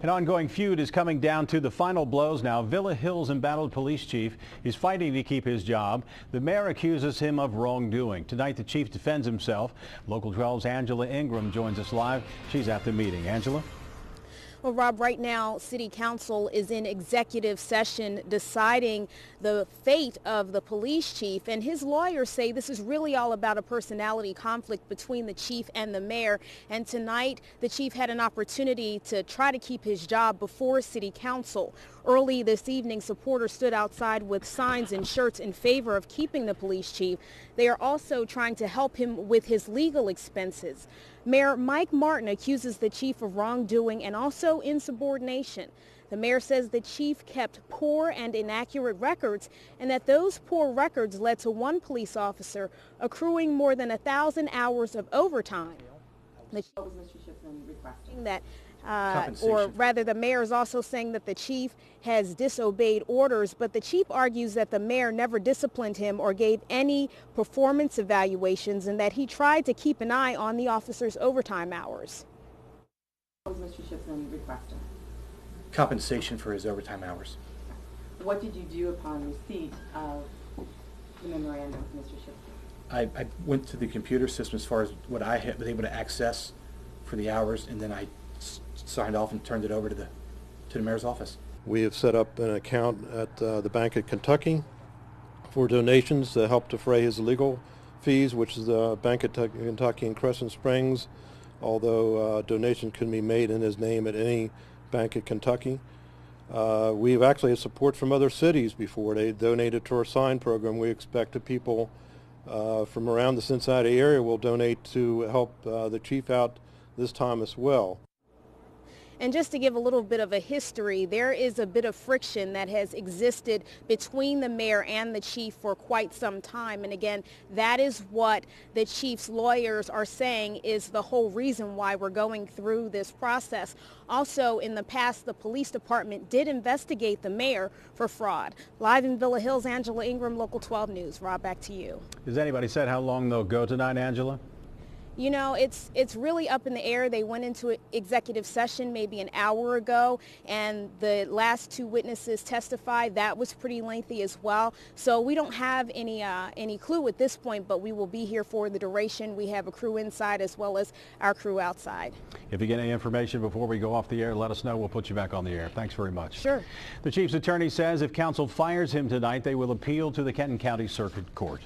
An ongoing feud is coming down to the final blows now. Villa Hills embattled police chief is fighting to keep his job. The mayor accuses him of wrongdoing. Tonight, the chief defends himself. Local 12's Angela Ingram joins us live. She's at the meeting. Angela? Well, Rob, right now, City Council is in executive session deciding the fate of the police chief, and his lawyers say this is really all about a personality conflict between the chief and the mayor. And tonight, the chief had an opportunity to try to keep his job before City Council. Early this evening, supporters stood outside with signs and shirts in favor of keeping the police chief. They are also trying to help him with his legal expenses. Mayor Mike Martin accuses the chief of wrongdoing and also insubordination. The mayor says the chief kept poor and inaccurate records and that those poor records led to one police officer accruing more than 1,000 hours of overtime. The chief was Mr. Shipman requesting that, or rather the mayor is also saying that the chief has disobeyed orders, but the chief argues that the mayor never disciplined him or gave any performance evaluations and that he tried to keep an eye on the officer's overtime hours. What was Mr. Shipman requesting? Compensation for his overtime hours. What did you do upon receipt of the memorandum, Mr. Shipman? I went to the computer system as far as what I was able to access for the hours, and then I signed off and turned it over to the mayor's office. We have set up an account at the Bank of Kentucky for donations to help defray his legal fees, which is the Bank of Kentucky in Crescent Springs, although donations can be made in his name at any Bank of Kentucky. We've actually had support from other cities before. They donated to our sign program. We expect that people from around the Cincinnati area will donate to help the chief out this time as well. And just to give a little bit of a history, there is a bit of friction that has existed between the mayor and the chief for quite some time. And again, that is what the chief's lawyers are saying is the whole reason why we're going through this process. Also, in the past, the police department did investigate the mayor for fraud. Live in Villa Hills, Angela Ingram, Local 12 News. Rob, back to you. Has anybody said how long they'll go tonight, Angela? You know, it's really up in the air. They went into executive session maybe an hour ago, and the last two witnesses testified. That was pretty lengthy as well. So we don't have any clue at this point, but we will be here for the duration. We have a crew inside as well as our crew outside. If you get any information before we go off the air, let us know. We'll put you back on the air. Thanks very much. Sure. The chief's attorney says if council fires him tonight, they will appeal to the Kenton County Circuit Court.